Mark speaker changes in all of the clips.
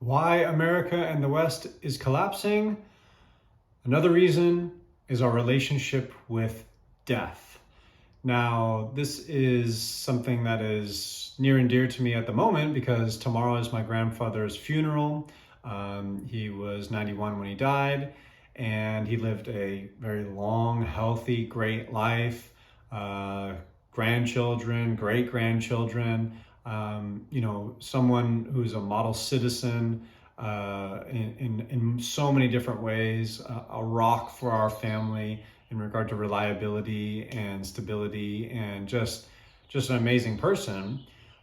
Speaker 1: Why America and the West is collapsing? Another reason is our relationship with death. Now, this is something that is near and dear to me at the moment because tomorrow is my grandfather's funeral. He was 91 when he died, and he lived a very long, healthy, great life. Grandchildren, great grandchildren, someone who's a model citizen in so many different ways, a rock for our family in regard to reliability and stability, and just an amazing person.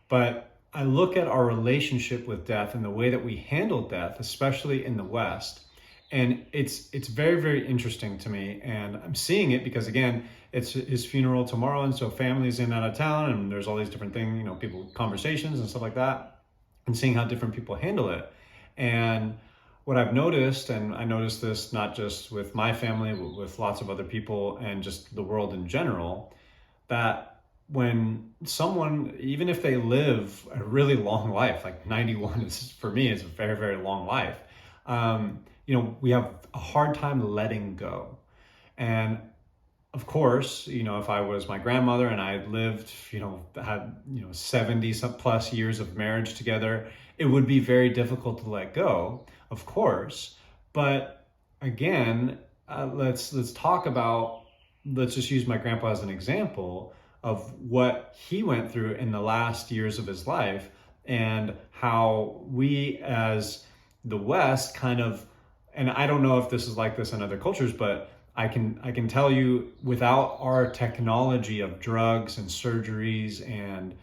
Speaker 1: But I look at our relationship with death and the way that we handle death, especially in the West, and it's very, very interesting to me. And I'm seeing it because, again, it's his funeral tomorrow, and so family's in and out of town, and there's all these different things, people, conversations and stuff like that, and seeing how different people handle it. And what I've noticed, and I noticed this not just with my family, but with lots of other people and just the world in general, that when someone, even if they live a really long life, like 91 is, for me, is a very, very long life, we have a hard time letting go. And of course, if I was my grandmother and I had lived, had, 70 plus years of marriage together, it would be very difficult to let go, of course. But again, let's talk about, let's just use my grandpa as an example of what he went through in the last years of his life, and how we as the West kind of, and I don't know if this is like this in other cultures, but I can tell you, without our technology of drugs and surgeries and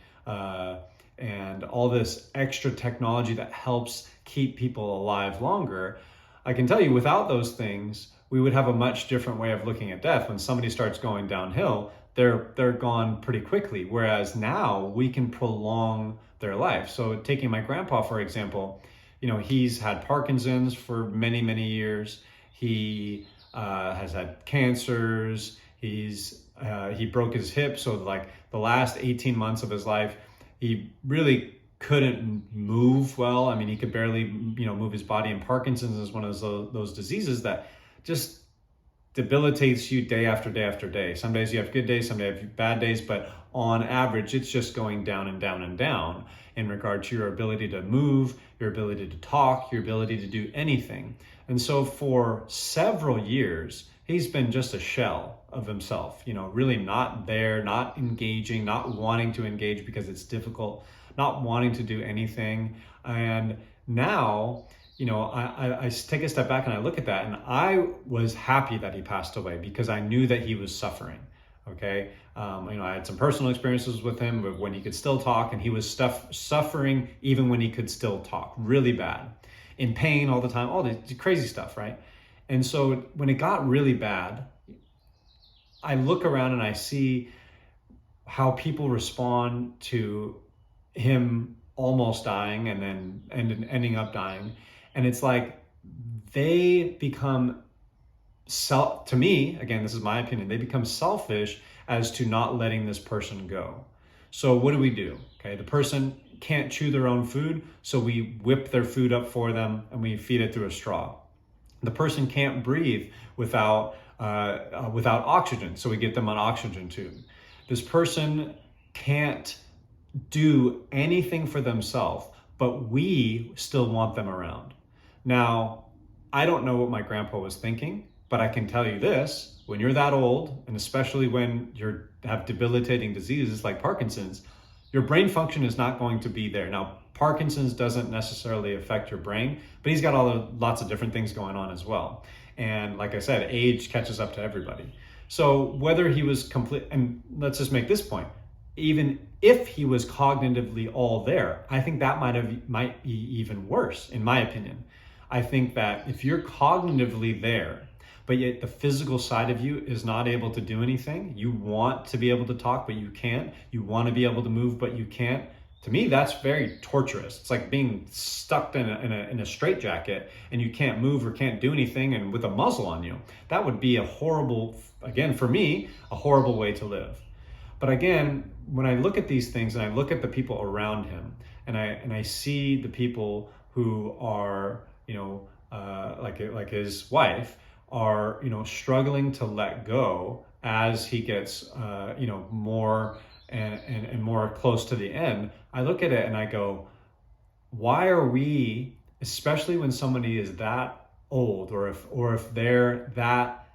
Speaker 1: all this extra technology that helps keep people alive longer, I can tell you, without those things, we would have a much different way of looking at death. When somebody starts going downhill, they're gone pretty quickly. Whereas now we can prolong their life. So taking my grandpa, for example, he's had Parkinson's for many, many years. He has had cancers. He broke his hip, so like the last 18 months of his life, he really couldn't move well. I mean, he could barely, move his body. And Parkinson's is one of those diseases that just debilitates you day after day after day. Some days you have good days, some days you have bad days, but on average, it's just going down and down and down in regard to your ability to move, your ability to talk, your ability to do anything. And so for several years, he's been just a shell of himself, really not there, not engaging, not wanting to engage because it's difficult, not wanting to do anything. And now, I take a step back and I look at that, and I was happy that he passed away because I knew that he was suffering. Okay. I had some personal experiences with him, but when he could still talk, and he was suffering even when he could still talk, really bad, in pain all the time, all the crazy stuff. Right. And so when it got really bad, I look around and I see how people respond to him almost dying and then ending up dying. And it's like they become to me, again, this is my opinion, they become selfish as to not letting this person go. So what do? Okay, the person can't chew their own food, so we whip their food up for them and we feed it through a straw. The person can't breathe without oxygen, so we get them an oxygen tube. This person can't do anything for themselves, but we still want them around. Now, I don't know what my grandpa was thinking, but I can tell you this: when you're that old, and especially when you have debilitating diseases like Parkinson's, your brain function is not going to be there. Now, Parkinson's doesn't necessarily affect your brain, but he's got lots of different things going on as well. And like I said, age catches up to everybody. So whether he was complete, and let's just make this point, even if he was cognitively all there, I think that might be even worse, in my opinion. I think that if you're cognitively there, but yet the physical side of you is not able to do anything, you want to be able to talk, but you can't, you want to be able to move, but you can't, to me, that's very torturous. It's like being stuck in a straitjacket and you can't move or can't do anything, and with a muzzle on you. That would be a horrible, again, for me, a horrible way to live. But again, when I look at these things and I look at the people around him, and I see the people who are, like his wife, are, struggling to let go as he gets, more and more close to the end. I look at it and I go, why are we, especially when somebody is that old, or if they're that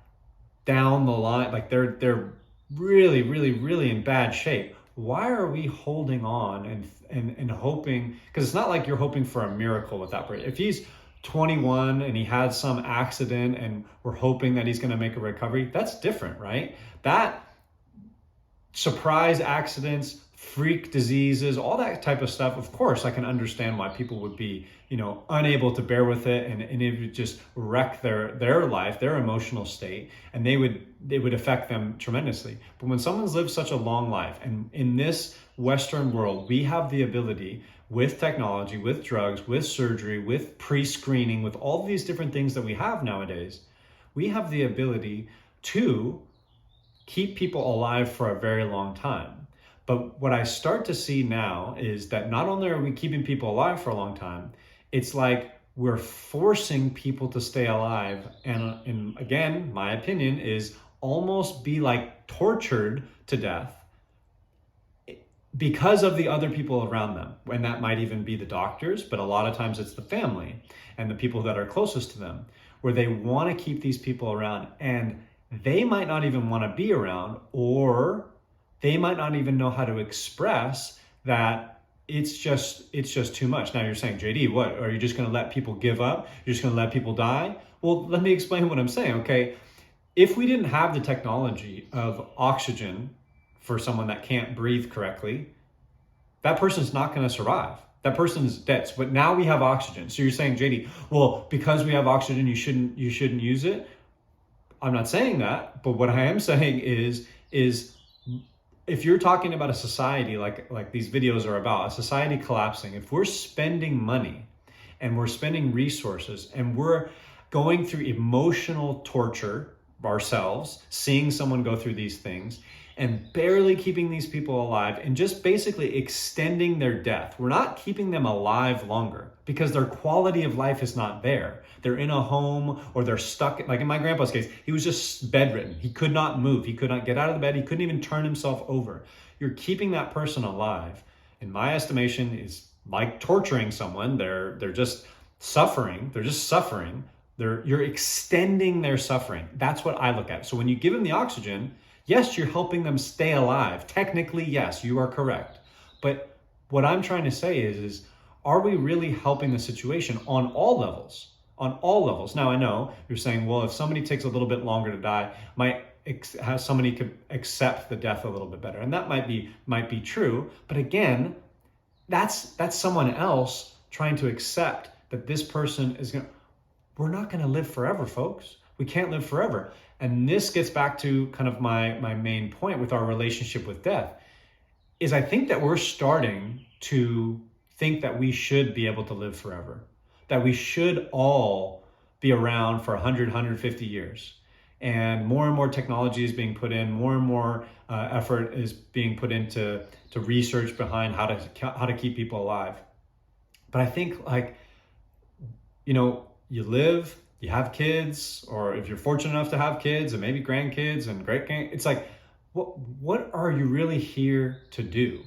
Speaker 1: down the line, like they're really, really, really in bad shape, why are we holding on and hoping? Because it's not like you're hoping for a miracle with that person. If he's 21 and he had some accident and we're hoping that he's going to make a recovery, that's different, right? That surprise accidents, freak diseases, all that type of stuff, of course, I can understand why people would be, unable to bear with it, and it would just wreck their life, their emotional state, and it would affect them tremendously. But when someone's lived such a long life, and in this Western world, we have the ability with technology, with drugs, with surgery, with pre-screening, with all these different things that we have nowadays, we have the ability to keep people alive for a very long time. But what I start to see now is that not only are we keeping people alive for a long time, it's like we're forcing people to stay alive. And again, my opinion is almost be like tortured to death because of the other people around them. And that might even be the doctors, but a lot of times it's the family and the people that are closest to them, where they want to keep these people around, and they might not even want to be around, or they might not even know how to express that it's just too much. Now you're saying, JD, what? Are you just going to let people give up? You're just going to let people die? Well, let me explain what I'm saying, okay? If we didn't have the technology of oxygen for someone that can't breathe correctly, that person's not going to survive. That person's dead. But now we have oxygen. So you're saying, JD, well, because we have oxygen, you shouldn't use it? I'm not saying that, but what I am saying is if you're talking about a society like these videos are about, a society collapsing, if we're spending money and we're spending resources and we're going through emotional torture ourselves, seeing someone go through these things and barely keeping these people alive and just basically extending their death. We're not keeping them alive longer because their quality of life is not there. They're in a home, or they're stuck. Like in my grandpa's case, he was just bedridden. He could not move. He could not get out of the bed. He couldn't even turn himself over. You're keeping that person alive, in my estimation, is like torturing someone. They're just suffering. They're just suffering. You're extending their suffering. That's what I look at. So when you give them the oxygen, yes, you're helping them stay alive. Technically, yes, you are correct. But what I'm trying to say is are we really helping the situation on all levels? On all levels. Now, I know you're saying, well, if somebody takes a little bit longer to die, somebody could accept the death a little bit better. And that might be true. But again, that's someone else trying to accept that this person is we're not going to live forever, folks. We can't live forever. And this gets back to kind of my main point with our relationship with death, is I think that we're starting to think that we should be able to live forever, that we should all be around for 100, 150 years. And more technology is being put in, more and more effort is being put into research behind how to keep people alive. But I think you live, you have kids, or if you're fortunate enough to have kids and maybe grandkids and great-grandkids, it's like, what are you really here to do?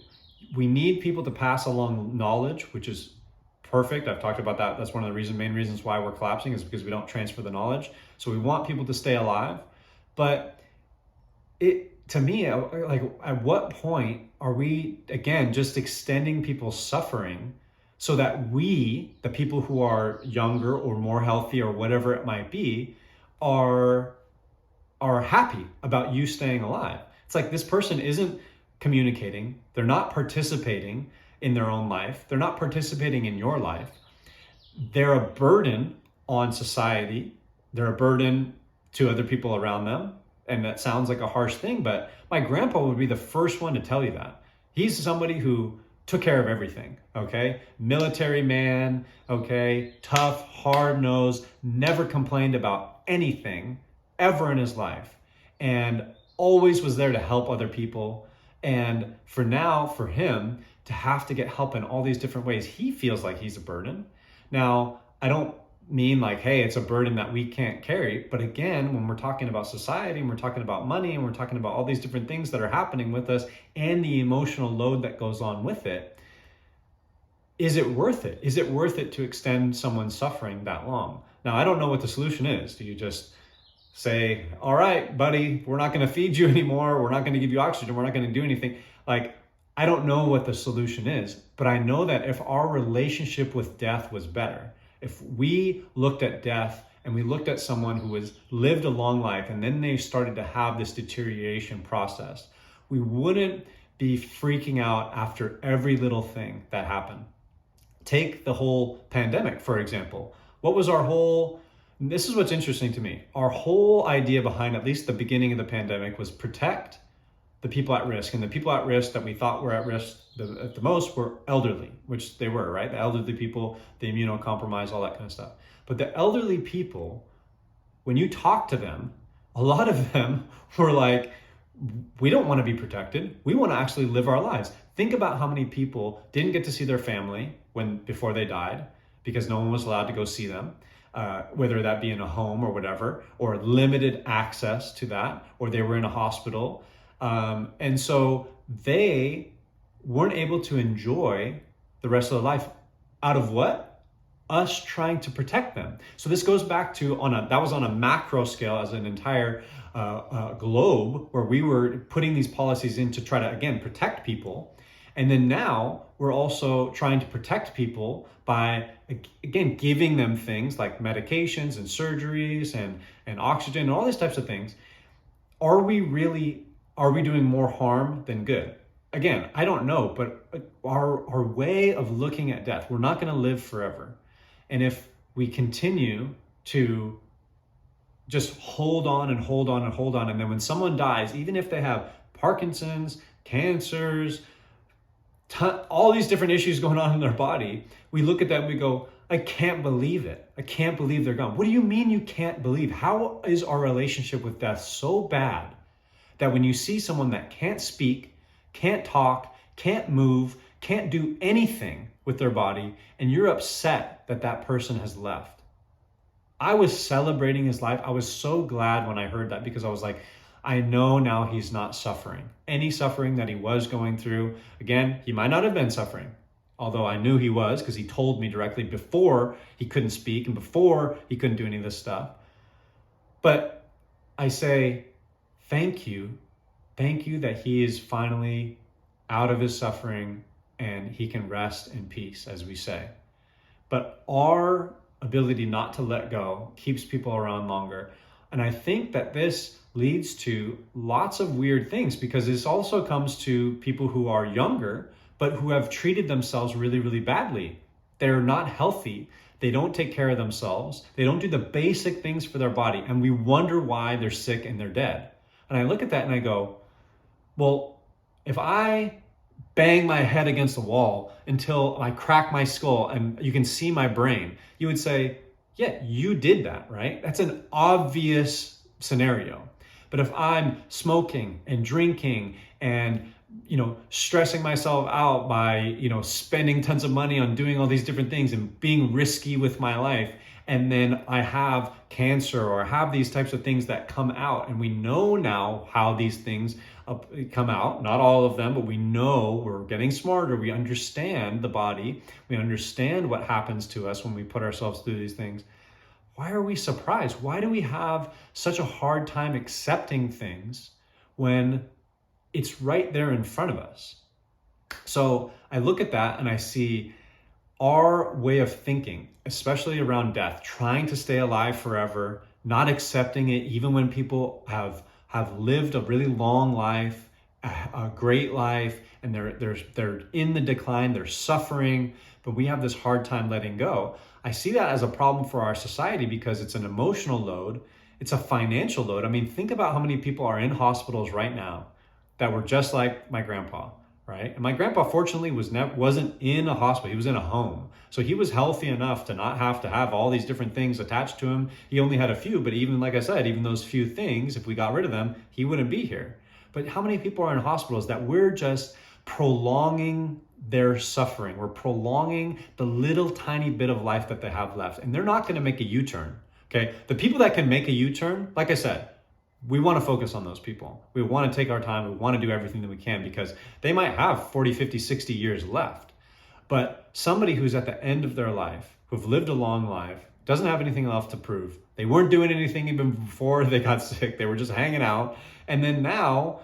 Speaker 1: We need people to pass along knowledge, which is perfect. I've talked about that. That's one of the main reasons why we're collapsing, is because we don't transfer the knowledge. So we want people to stay alive. But to me, at what point are we, again, just extending people's suffering so that we, the people who are younger or more healthy or whatever it might be, are happy about you staying alive? It's like this person isn't communicating. They're not participating in their own life. They're not participating in your life. They're a burden on society. They're a burden to other people around them. And that sounds like a harsh thing, but my grandpa would be the first one to tell you that. He's somebody who took care of everything, okay? Military man, okay? Tough, hard-nosed, never complained about anything ever in his life, and always was there to help other people. And for him to have to get help in all these different ways, he feels like he's a burden. Now, I don't mean like, hey, it's a burden that we can't carry. But again, when we're talking about society and we're talking about money and we're talking about all these different things that are happening with us and the emotional load that goes on with it, is it worth it? Is it worth it to extend someone's suffering that long? Now, I don't know what the solution is. Do you just say, all right, buddy, we're not going to feed you anymore. We're not going to give you oxygen. We're not going to do anything. Like, I don't know what the solution is, but I know that if our relationship with death was better, if we looked at death and we looked at someone who has lived a long life and then they started to have this deterioration process, we wouldn't be freaking out after every little thing that happened. Take the whole pandemic, for example. What was our whole, this is what's interesting to me. Our whole idea behind at least the beginning of the pandemic was protect the people at risk. And the people at risk that we thought were at risk at the most were elderly, which they were, right? The elderly people, the immunocompromised, all that kind of stuff. But the elderly people, when you talk to them, a lot of them were like, we don't want to be protected. We want to actually live our lives. Think about how many people didn't get to see their family before they died because no one was allowed to go see them, whether that be in a home or whatever, or limited access to that, or they were in a hospital. And so they weren't able to enjoy the rest of their life out of what? Us trying to protect them. So this goes back to that was on a macro scale as an entire globe where we were putting these policies in to try to, again, protect people. And then now we're also trying to protect people by, again, giving them things like medications and surgeries and oxygen and all these types of things. Are we doing more harm than good? Again, I don't know, but our way of looking at death, we're not going to live forever. And if we continue to just hold on and hold on and hold on, and then when someone dies, even if they have Parkinson's, cancers, all these different issues going on in their body, we look at that and we go, I can't believe it. I can't believe they're gone. What do you mean you can't believe? How is our relationship with death so bad that when you see someone that can't speak, can't talk, can't move, can't do anything with their body, and you're upset that that person has left? I was celebrating his life. I was so glad when I heard that because I was like, I know now he's not suffering. Any suffering that he was going through, again, he might not have been suffering, although I knew he was because he told me directly before he couldn't speak and before he couldn't do any of this stuff. But I say, thank you that he is finally out of his suffering and he can rest in peace, as we say. But our ability not to let go keeps people around longer. And I think that this leads to lots of weird things because this also comes to people who are younger, but who have treated themselves really, really badly. They're not healthy. They don't take care of themselves. They don't do the basic things for their body. And we wonder why they're sick and they're dead. And I look at that and I go, well, if I bang my head against the wall until I crack my skull and you can see my brain, you would say, yeah, you did that, right? That's an obvious scenario. But if I'm smoking and drinking and, stressing myself out by, spending tons of money on doing all these different things and being risky with my life, and then I have cancer or I have these types of things that come out, and we know now how these things come out, not all of them, but we know, we're getting smarter, we understand the body, we understand what happens to us when we put ourselves through these things. Why are we surprised? Why do we have such a hard time accepting things when it's right there in front of us? So I look at that and I see our way of thinking, especially around death, trying to stay alive forever, not accepting it even when people have lived a really long life, a great life, and they're in the decline, they're suffering, but we have this hard time letting go. I see that as a problem for our society because it's an emotional load, it's a financial load. I mean, think about how many people are in hospitals right now that were just like my grandpa, right? And my grandpa, fortunately, wasn't in a hospital. He was in a home. So he was healthy enough to not have to have all these different things attached to him. He only had a few, but even, like I said, even those few things, if we got rid of them, he wouldn't be here. But how many people are in hospitals that we're just prolonging their suffering. We're prolonging the little tiny bit of life that they have left. And they're not going to make a U-turn. Okay. The people that can make a U-turn, like I said, we want to focus on those people. We want to take our time. We want to do everything that we can because they might have 40, 50, 60 years left. But somebody who's at the end of their life, who've lived a long life, doesn't have anything left to prove. They weren't doing anything even before they got sick. They were just hanging out. And then now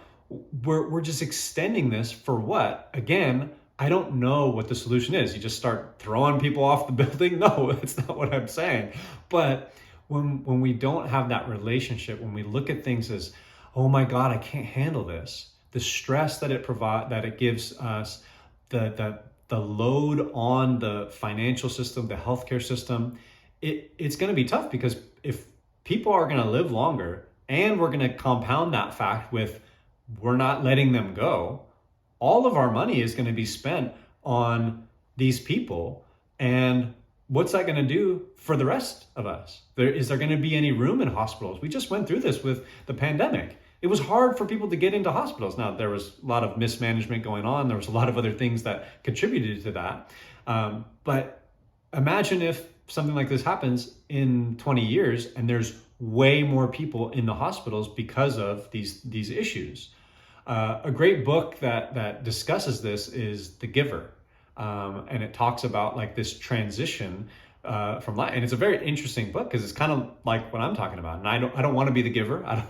Speaker 1: we're just extending this for what? Again, I don't know what the solution is. You just start throwing people off the building? No, that's not what I'm saying. But when we don't have that relationship, when we look at things as, oh my God, I can't handle this, the stress that it gives us, the load on the financial system, the healthcare system, it's going to be tough because if people are going to live longer and we're going to compound that fact with we're not letting them go, all of our money is going to be spent on these people. And what's that going to do for the rest of us? Is there going to be any room in hospitals? We just went through this with the pandemic. It was hard for people to get into hospitals. Now, there was a lot of mismanagement going on. There was a lot of other things that contributed to that. But imagine if something like this happens in 20 years and there's way more people in the hospitals because of these issues. A great book that discusses this is The Giver. And it talks about like this transition from life, and it's a very interesting book because it's kind of like what I'm talking about. And I don't want to be the giver. I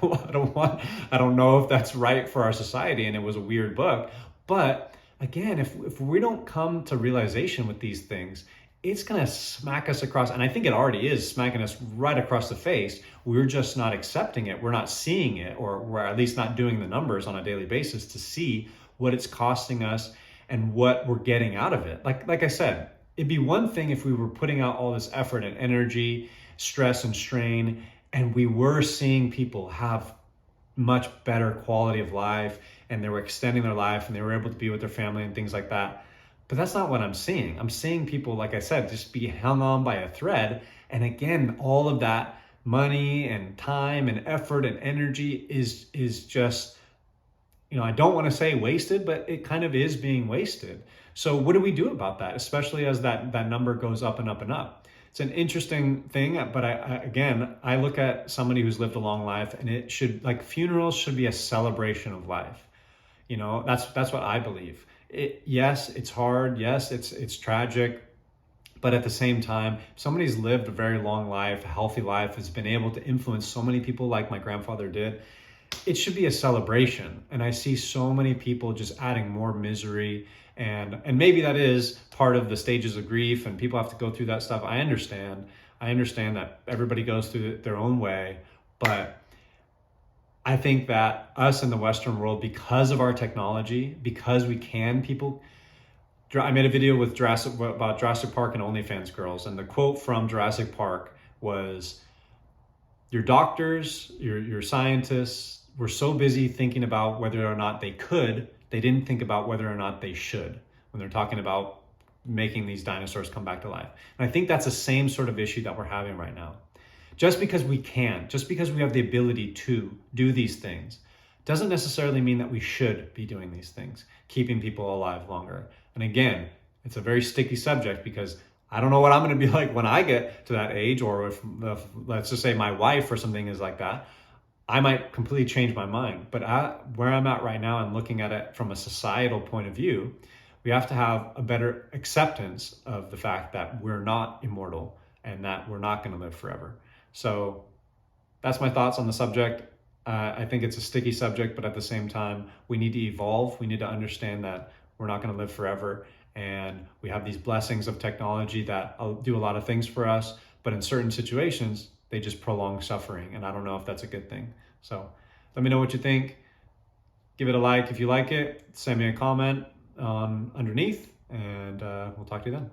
Speaker 1: don't know if that's right for our society. And it was a weird book, but again, if we don't come to realization with these things, it's going to smack us across. And I think it already is smacking us right across the face. We're just not accepting it. We're not seeing it, or we're at least not doing the numbers on a daily basis to see what it's costing us and what we're getting out of it. Like I said, it'd be one thing if we were putting out all this effort and energy, stress and strain, and we were seeing people have much better quality of life and they were extending their life and they were able to be with their family and things like that. But that's not what I'm seeing. I'm seeing people, like I said, just be hung on by a thread. And again, all of that money and time and effort and energy is just, I don't want to say wasted, but it kind of is being wasted. So what do we do about that, especially as that number goes up and up and up? It's an interesting thing, but I look at somebody who's lived a long life, and it should, like, funerals should be a celebration of life. That's what I believe. Yes, it's hard. Yes, it's tragic. But at the same time, somebody's lived a very long life, a healthy life, has been able to influence so many people like my grandfather did. It should be a celebration. And I see so many people just adding more misery. And maybe that is part of the stages of grief and people have to go through that stuff. I understand that everybody goes through it their own way. But I think that us in the Western world, because of our technology, because we can, I made a video with about Jurassic Park and OnlyFans girls. And the quote from Jurassic Park was, your doctors, your scientists were so busy thinking about whether or not they didn't think about whether or not they should when they're talking about making these dinosaurs come back to life. And I think that's the same sort of issue that we're having right now. Just because we can, just because we have the ability to do these things, doesn't necessarily mean that we should be doing these things, keeping people alive longer. And again, it's a very sticky subject because I don't know what I'm going to be like when I get to that age, or if let's just say my wife or something is like that, I might completely change my mind. But where I'm at right now and looking at it from a societal point of view, we have to have a better acceptance of the fact that we're not immortal and that we're not going to live forever. So that's my thoughts on the subject. I think it's a sticky subject, but at the same time, we need to evolve. We need to understand that we're not going to live forever. And we have these blessings of technology that do a lot of things for us, but in certain situations, they just prolong suffering. And I don't know if that's a good thing. So let me know what you think. Give it a like if you like it. Send me a comment underneath, and we'll talk to you then.